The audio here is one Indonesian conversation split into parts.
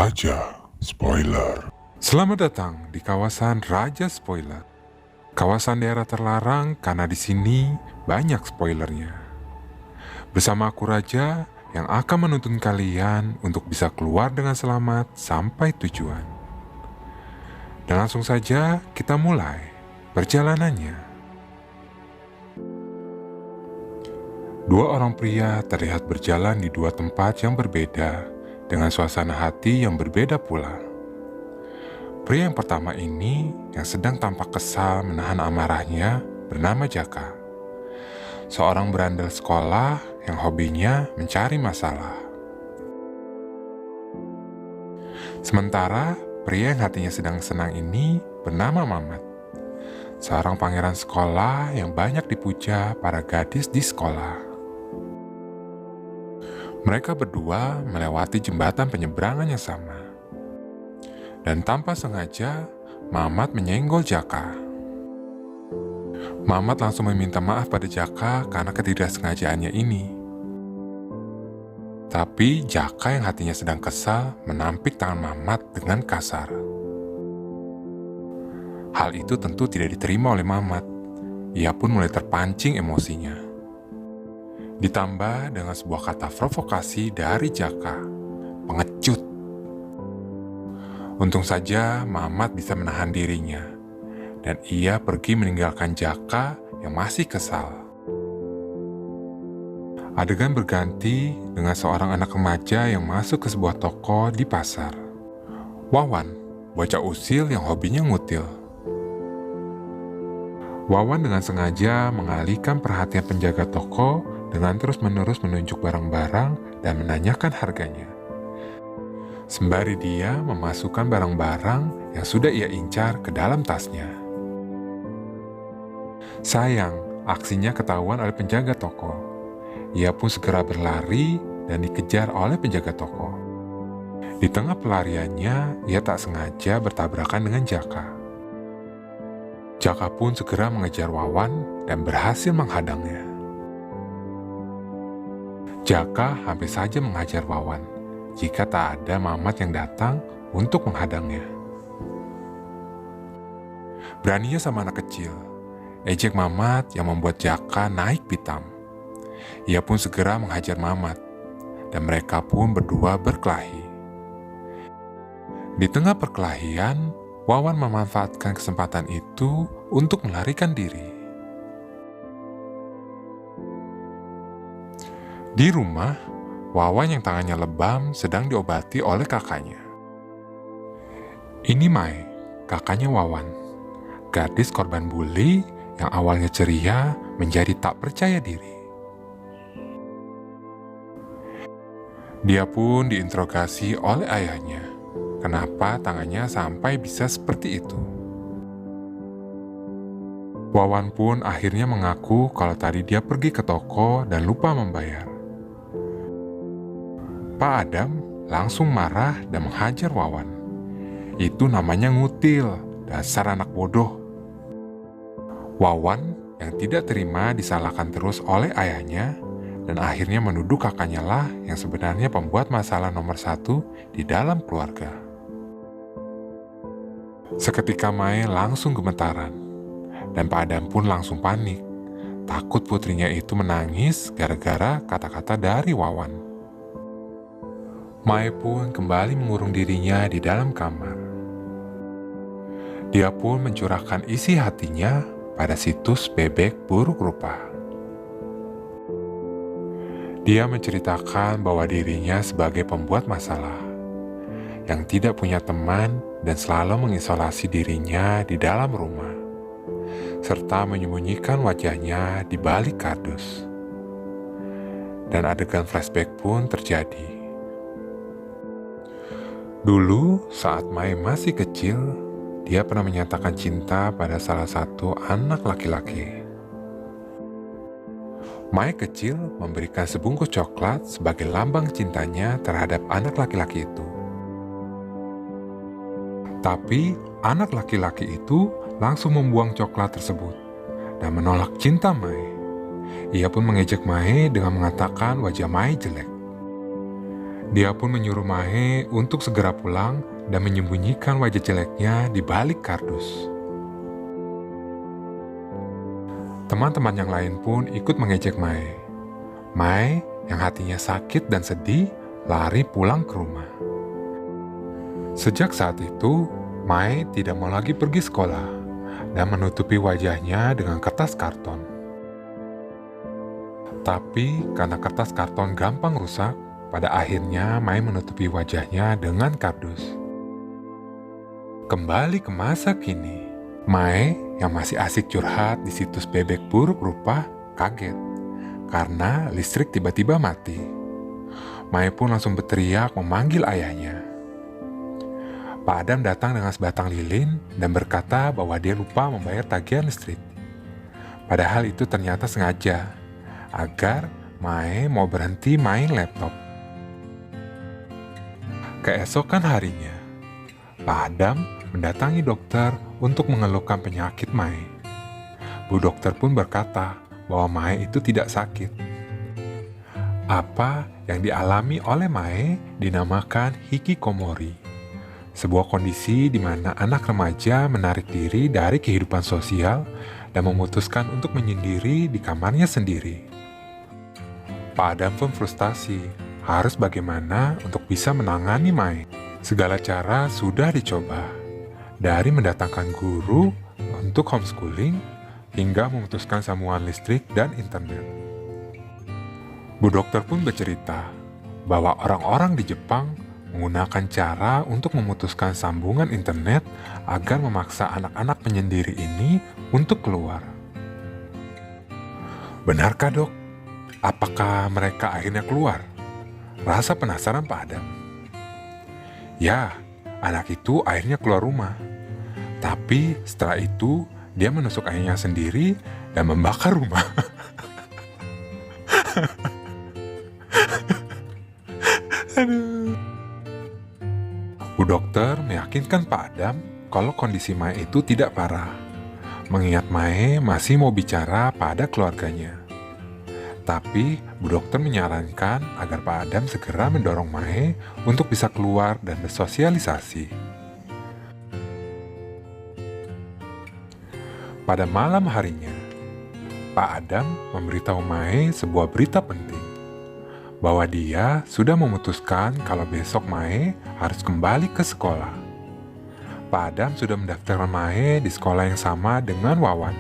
Raja Spoiler. Selamat datang di kawasan Raja Spoiler. Kawasan daerah terlarang karena di sini banyak spoilernya. Bersama aku Raja yang akan menuntun kalian untuk bisa keluar dengan selamat sampai tujuan. Dan langsung saja kita mulai perjalanannya. Dua orang pria terlihat berjalan di dua tempat yang berbeda dengan suasana hati yang berbeda pula. Pria yang pertama ini yang sedang tampak kesal menahan amarahnya bernama Jaka. Seorang berandal sekolah yang hobinya mencari masalah. Sementara pria yang hatinya sedang senang ini bernama Mamat. Seorang pangeran sekolah yang banyak dipuja para gadis di sekolah. Mereka berdua melewati jembatan penyeberangan yang sama. Dan tanpa sengaja, Mamat menyenggol Jaka. Mamat langsung meminta maaf pada Jaka karena ketidaksengajaannya ini. Tapi Jaka yang hatinya sedang kesal menampik tangan Mamat dengan kasar. Hal itu tentu tidak diterima oleh Mamat. Ia pun mulai terpancing emosinya. Ditambah dengan sebuah kata provokasi dari Jaka, pengecut. Untung saja Mamat bisa menahan dirinya, dan ia pergi meninggalkan Jaka yang masih kesal. Adegan berganti dengan seorang anak remaja yang masuk ke sebuah toko di pasar. Wawan, bocah usil yang hobinya ngutil. Wawan dengan sengaja mengalihkan perhatian penjaga toko dengan terus-menerus menunjuk barang-barang dan menanyakan harganya. Sembari dia memasukkan barang-barang yang sudah ia incar ke dalam tasnya. Sayang, aksinya ketahuan oleh penjaga toko. Ia pun segera berlari dan dikejar oleh penjaga toko. Di tengah pelariannya, ia tak sengaja bertabrakan dengan Jaka. Jaka pun segera mengejar Wawan dan berhasil menghadangnya. Jaka hampir saja menghajar Wawan jika tak ada Mamat yang datang untuk menghadangnya. Beraninya sama anak kecil, ejek Mamat yang membuat Jaka naik pitam. Ia pun segera menghajar Mamat, dan mereka pun berdua berkelahi. Di tengah perkelahian, Wawan memanfaatkan kesempatan itu untuk melarikan diri. Di rumah, Wawan yang tangannya lebam sedang diobati oleh kakaknya. Ini Mai, kakaknya Wawan, gadis korban bully yang awalnya ceria menjadi tak percaya diri. Dia pun diinterogasi oleh ayahnya, kenapa tangannya sampai bisa seperti itu. Wawan pun akhirnya mengaku kalau tadi dia pergi ke toko dan lupa membayar. Pak Adam langsung marah dan menghajar Wawan. Itu namanya ngutil, dasar anak bodoh. Wawan yang tidak terima disalahkan terus oleh ayahnya dan akhirnya menuduh kakaknya lah yang sebenarnya pembuat masalah nomor 1 di dalam keluarga. Seketika Mai langsung gemetaran dan Pak Adam pun langsung panik, takut putrinya itu menangis gara-gara kata-kata dari Wawan. Mai pun kembali mengurung dirinya di dalam kamar. Dia pun mencurahkan isi hatinya pada situs bebek buruk rupa. Dia menceritakan bahwa dirinya sebagai pembuat masalah, yang tidak punya teman dan selalu mengisolasi dirinya di dalam rumah, serta menyembunyikan wajahnya di balik kardus. Dan adegan flashback pun terjadi. Dulu, saat Mai masih kecil, dia pernah menyatakan cinta pada salah satu anak laki-laki. Mai kecil memberikan sebungkus coklat sebagai lambang cintanya terhadap anak laki-laki itu. Tapi, anak laki-laki itu langsung membuang coklat tersebut dan menolak cinta Mai. Ia pun mengejek Mai dengan mengatakan wajah Mai jelek. Dia pun menyuruh Mae untuk segera pulang dan menyembunyikan wajah jeleknya di balik kardus. Teman-teman yang lain pun ikut mengejek Mae. Mae yang hatinya sakit dan sedih lari pulang ke rumah. Sejak saat itu, Mae tidak mau lagi pergi sekolah dan menutupi wajahnya dengan kertas karton. Tapi karena kertas karton gampang rusak, pada akhirnya Mae menutupi wajahnya dengan kardus. Kembali ke masa kini, Mae yang masih asik curhat di situs bebek buruk rupa kaget karena listrik tiba-tiba mati. Mae pun langsung berteriak memanggil ayahnya. Pak Adam datang dengan sebatang lilin dan berkata bahwa dia lupa membayar tagihan listrik. Padahal itu ternyata sengaja, agar Mae mau berhenti main laptop. Keesokan harinya, Pak Adam mendatangi dokter untuk mengeluhkan penyakit Mae. Bu dokter pun berkata bahwa Mae itu tidak sakit. Apa yang dialami oleh Mae dinamakan hikikomori, sebuah kondisi di mana anak remaja menarik diri dari kehidupan sosial dan memutuskan untuk menyendiri di kamarnya sendiri. Pak Adam pun frustasi, harus bagaimana untuk bisa menangani Mae. Segala cara sudah dicoba, dari mendatangkan guru untuk homeschooling hingga memutuskan sambungan listrik dan internet. Bu dokter pun bercerita bahwa orang-orang di Jepang menggunakan cara untuk memutuskan sambungan internet agar memaksa anak-anak penyendiri ini untuk keluar. Benarkah dok? Apakah mereka akhirnya keluar? Rasa penasaran Pak Adam. Ya, anak itu akhirnya keluar rumah. Tapi setelah itu, dia menusuk ayahnya sendiri dan membakar rumah. Aduh. Bu dokter meyakinkan Pak Adam kalau kondisi Mae itu tidak parah, mengingat Mae masih mau bicara pada keluarganya. Tapi Bu dokter menyarankan agar Pak Adam segera mendorong Mae untuk bisa keluar dan bersosialisasi. Pada malam harinya, Pak Adam memberitahu Mae sebuah berita penting, bahwa dia sudah memutuskan kalau besok Mae harus kembali ke sekolah. Pak Adam sudah mendaftarkan Mae di sekolah yang sama dengan Wawan.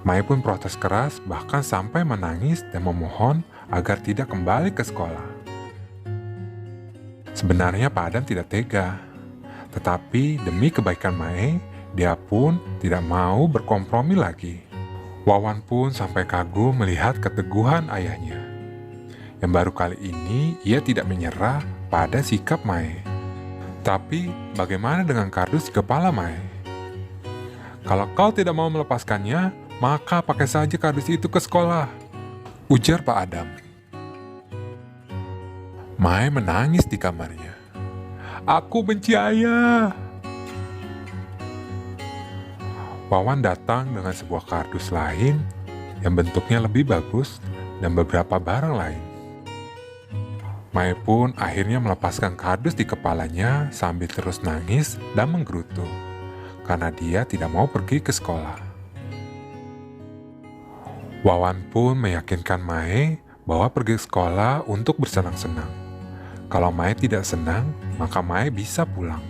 Mae pun protes keras, bahkan sampai menangis dan memohon agar tidak kembali ke sekolah. Sebenarnya Pak Adam tidak tega, tetapi demi kebaikan Mae, dia pun tidak mau berkompromi lagi. Wawan pun sampai kagum melihat keteguhan ayahnya, yang baru kali ini ia tidak menyerah pada sikap Mae. Tapi bagaimana dengan kardus di kepala Mae? Kalau kau tidak mau melepaskannya, maka pakai saja kardus itu ke sekolah, ujar Pak Adam. Mae menangis di kamarnya. Aku benci ayah. Wawan datang dengan sebuah kardus lain yang bentuknya lebih bagus dan beberapa barang lain. Mae pun akhirnya melepaskan kardus di kepalanya sambil terus nangis dan menggerutu karena dia tidak mau pergi ke sekolah. Wawan pun meyakinkan Mae bahwa pergi ke sekolah untuk bersenang-senang. Kalau Mae tidak senang, maka Mae bisa pulang.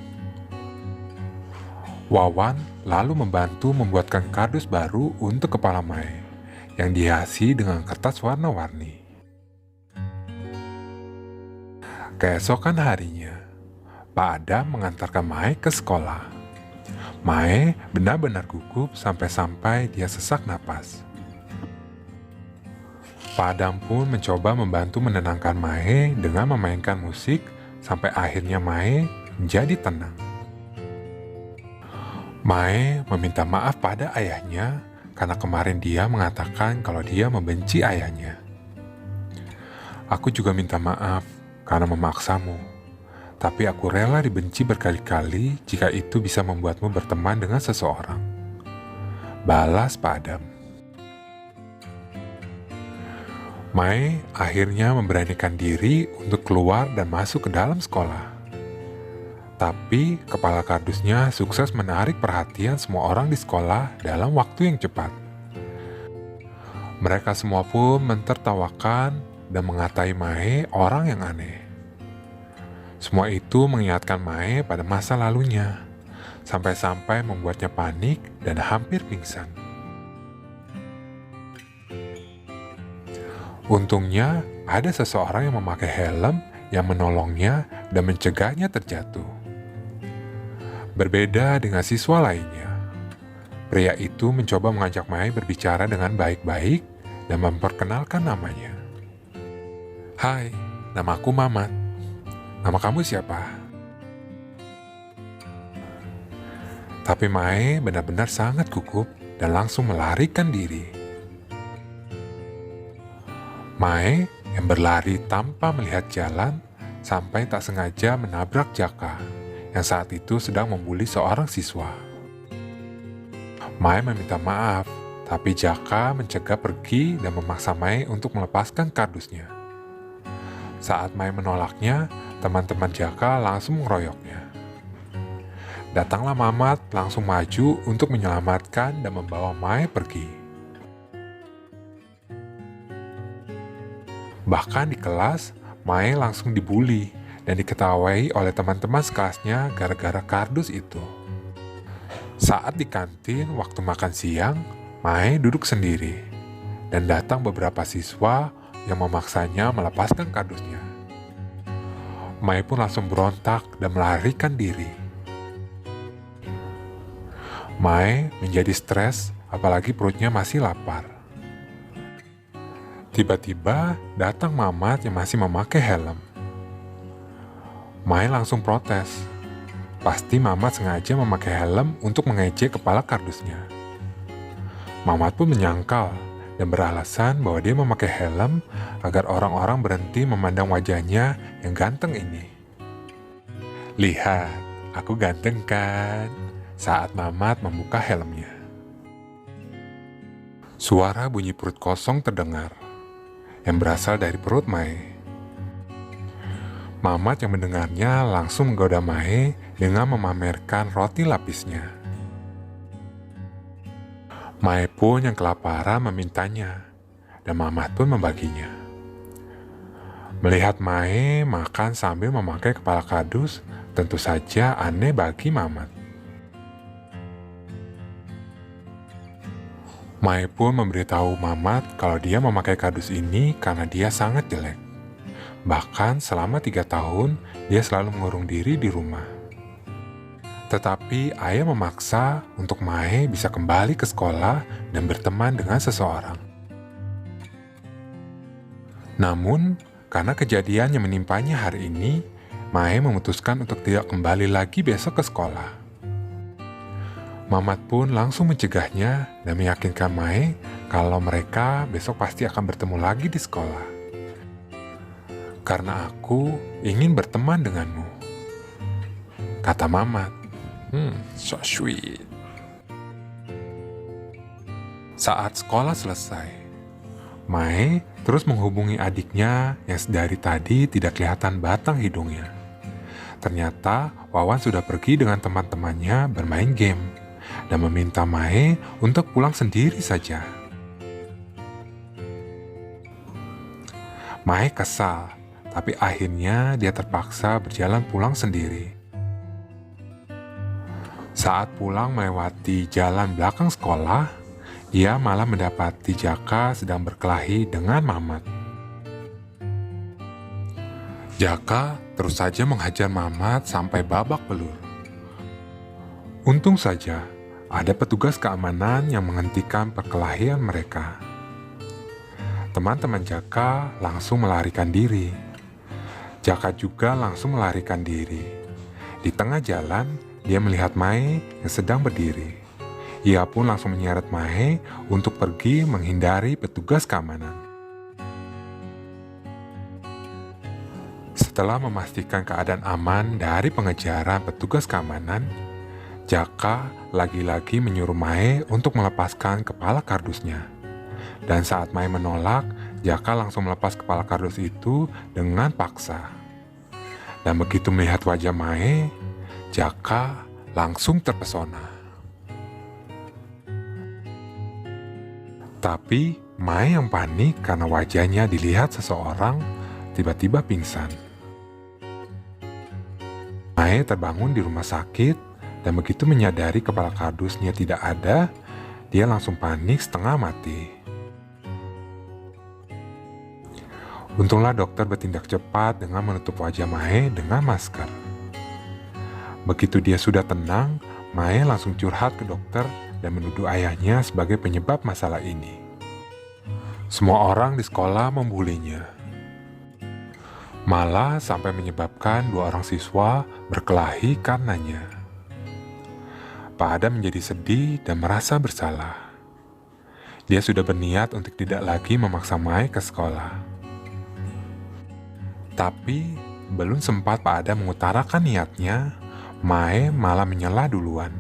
Wawan lalu membantu membuatkan kardus baru untuk kepala Mae yang dihiasi dengan kertas warna-warni. Keesokan harinya, Pak Adam mengantarkan Mae ke sekolah. Mae benar-benar gugup sampai-sampai dia sesak napas. Pak Adam pun mencoba membantu menenangkan Mae dengan memainkan musik sampai akhirnya Mae menjadi tenang. Mae meminta maaf pada ayahnya karena kemarin dia mengatakan kalau dia membenci ayahnya. Aku juga minta maaf karena memaksamu, tapi aku rela dibenci berkali-kali jika itu bisa membuatmu berteman dengan seseorang, balas Pak Adam. Mae akhirnya memberanikan diri untuk keluar dan masuk ke dalam sekolah. Tapi kepala kardusnya sukses menarik perhatian semua orang di sekolah dalam waktu yang cepat. Mereka semua pun mentertawakan dan mengatai Mae orang yang aneh. Semua itu mengingatkan Mae pada masa lalunya, sampai-sampai membuatnya panik dan hampir pingsan. Untungnya, ada seseorang yang memakai helm yang menolongnya dan mencegahnya terjatuh. Berbeda dengan siswa lainnya, pria itu mencoba mengajak Mae berbicara dengan baik-baik dan memperkenalkan namanya. "Hai, namaku Mamat. Nama kamu siapa?" Tapi Mae benar-benar sangat gugup dan langsung melarikan diri. Mae yang berlari tanpa melihat jalan sampai tak sengaja menabrak Jaka yang saat itu sedang membuli seorang siswa. Mae meminta maaf, tapi Jaka mencegah pergi dan memaksa Mae untuk melepaskan kardusnya. Saat Mae menolaknya, teman-teman Jaka langsung mengeroyoknya. Datanglah Mamat langsung maju untuk menyelamatkan dan membawa Mae pergi. Bahkan di kelas, Mae langsung dibully dan diketahui oleh teman-teman sekelasnya gara-gara kardus itu. Saat di kantin waktu makan siang, Mae duduk sendiri dan datang beberapa siswa yang memaksanya melepaskan kardusnya. Mae pun langsung berontak dan melarikan diri. Mae menjadi stres, apalagi perutnya masih lapar. Tiba-tiba datang Mamat yang masih memakai helm. Mae langsung protes. Pasti Mamat sengaja memakai helm untuk mengejek kepala kardusnya. Mamat pun menyangkal dan beralasan bahwa dia memakai helm agar orang-orang berhenti memandang wajahnya yang ganteng ini. "Lihat, aku ganteng kan?" saat Mamat membuka helmnya. Suara bunyi perut kosong terdengar, yang berasal dari perut Mae. Mamat yang mendengarnya langsung menggoda Mae dengan memamerkan roti lapisnya. Mae pun yang kelaparan memintanya, dan Mamat pun membaginya. Melihat Mae makan sambil memakai kepala kardus, tentu saja aneh bagi Mamat. Mae pun memberitahu Mamat kalau dia memakai kardus ini karena dia sangat jelek. Bahkan selama 3 tahun, dia selalu mengurung diri di rumah. Tetapi ayah memaksa untuk Mae bisa kembali ke sekolah dan berteman dengan seseorang. Namun, karena kejadian yang menimpanya hari ini, Mae memutuskan untuk tidak kembali lagi besok ke sekolah. Mamat pun langsung mencegahnya dan meyakinkan Mae kalau mereka besok pasti akan bertemu lagi di sekolah. "Karena aku ingin berteman denganmu," kata Mamat. So sweet. Saat sekolah selesai, Mae terus menghubungi adiknya yang dari tadi tidak kelihatan batang hidungnya. Ternyata Wawan sudah pergi dengan teman-temannya bermain game dan meminta Mae untuk pulang sendiri saja. Mae kesal, tapi akhirnya dia terpaksa berjalan pulang sendiri. Saat pulang melewati jalan belakang sekolah, ia malah mendapati Jaka sedang berkelahi dengan Mamat. Jaka terus saja menghajar Mamat sampai babak belur. Untung saja ada petugas keamanan yang menghentikan perkelahian mereka. Teman-teman Jaka langsung melarikan diri. Jaka juga langsung melarikan diri. Di tengah jalan, dia melihat Mae yang sedang berdiri. Ia pun langsung menyeret Mae untuk pergi menghindari petugas keamanan. Setelah memastikan keadaan aman dari pengejaran petugas keamanan, Jaka lagi-lagi menyuruh Mae untuk melepaskan kepala kardusnya. Dan saat Mae menolak, Jaka langsung melepas kepala kardus itu dengan paksa. Dan begitu melihat wajah Mae, Jaka langsung terpesona. Tapi Mae yang panik karena wajahnya dilihat seseorang tiba-tiba pingsan. Mae terbangun di rumah sakit dan begitu menyadari kepala kardusnya tidak ada, dia langsung panik setengah mati. Untunglah dokter bertindak cepat dengan menutup wajah Mae dengan masker. Begitu dia sudah tenang, Mae langsung curhat ke dokter dan menuduh ayahnya sebagai penyebab masalah ini. Semua orang di sekolah membulinya. Malah sampai menyebabkan 2 orang siswa berkelahi karenanya. Pak Adam menjadi sedih dan merasa bersalah. Dia sudah berniat untuk tidak lagi memaksa Mae ke sekolah. Tapi belum sempat Pak Adam mengutarakan niatnya, Mae malah menyela duluan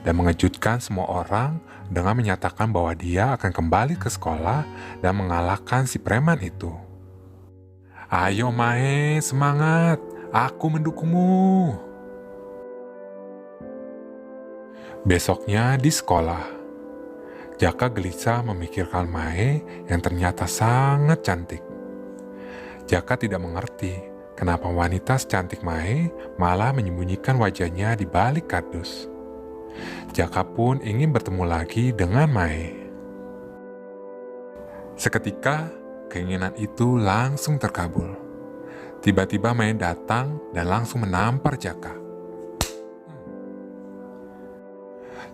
dan mengejutkan semua orang dengan menyatakan bahwa dia akan kembali ke sekolah dan mengalahkan si preman itu. "Ayo Mae, semangat, aku mendukungmu." Besoknya di sekolah, Jaka gelisah memikirkan Mae yang ternyata sangat cantik. Jaka tidak mengerti kenapa wanita secantik Mae malah menyembunyikan wajahnya di balik kardus. Jaka pun ingin bertemu lagi dengan Mae. Seketika, keinginan itu langsung terkabul. Tiba-tiba Mae datang dan langsung menampar Jaka.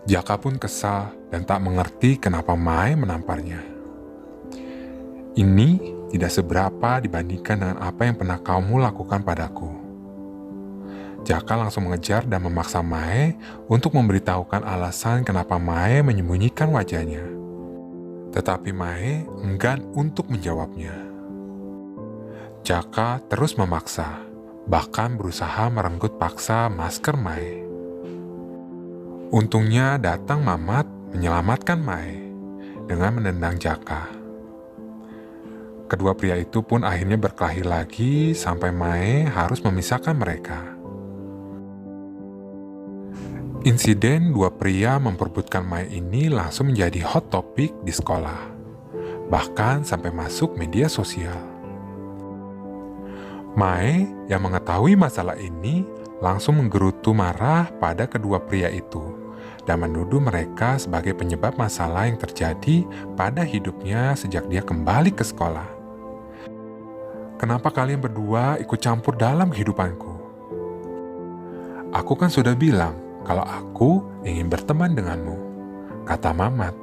Jaka pun kesal dan tak mengerti kenapa Mae menamparnya. "Ini tidak seberapa dibandingkan dengan apa yang pernah kamu lakukan padaku." Jaka langsung mengejar dan memaksa Mae untuk memberitahukan alasan kenapa Mae menyembunyikan wajahnya. Tetapi Mae enggan untuk menjawabnya. Jaka terus memaksa, bahkan berusaha merenggut paksa masker Mae. Untungnya datang Mamat menyelamatkan Mae dengan menendang Jaka. Kedua pria itu pun akhirnya berkelahi lagi sampai Mae harus memisahkan mereka. Insiden 2 pria memperebutkan Mae ini langsung menjadi hot topic di sekolah, bahkan sampai masuk media sosial. Mae yang mengetahui masalah ini langsung menggerutu marah pada kedua pria itu dan menuduh mereka sebagai penyebab masalah yang terjadi pada hidupnya sejak dia kembali ke sekolah. "Kenapa kalian berdua ikut campur dalam kehidupanku? Aku kan sudah bilang kalau aku ingin berteman denganmu," kata Mamat.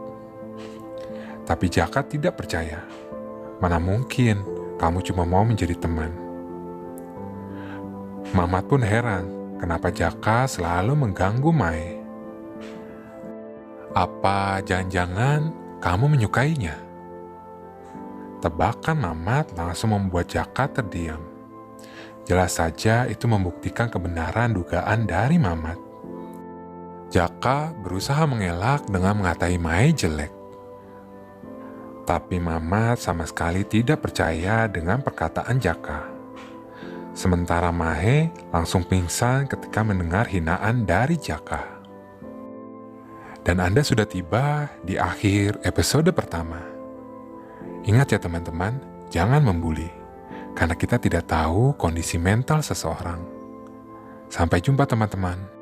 Tapi Jaka tidak percaya. "Mana mungkin kamu cuma mau menjadi teman." Mamat pun heran kenapa Jaka selalu mengganggu Mae. "Apa jangan-jangan kamu menyukainya?" Tebakan Mamat langsung membuat Jaka terdiam. Jelas saja itu membuktikan kebenaran dugaan dari Mamat. Jaka berusaha mengelak dengan mengatai Mae jelek. Tapi Mamat sama sekali tidak percaya dengan perkataan Jaka. Sementara Mae langsung pingsan ketika mendengar hinaan dari Jaka. Dan Anda sudah tiba di akhir episode pertama. Ingat ya teman-teman, jangan membuli, karena kita tidak tahu kondisi mental seseorang. Sampai jumpa teman-teman.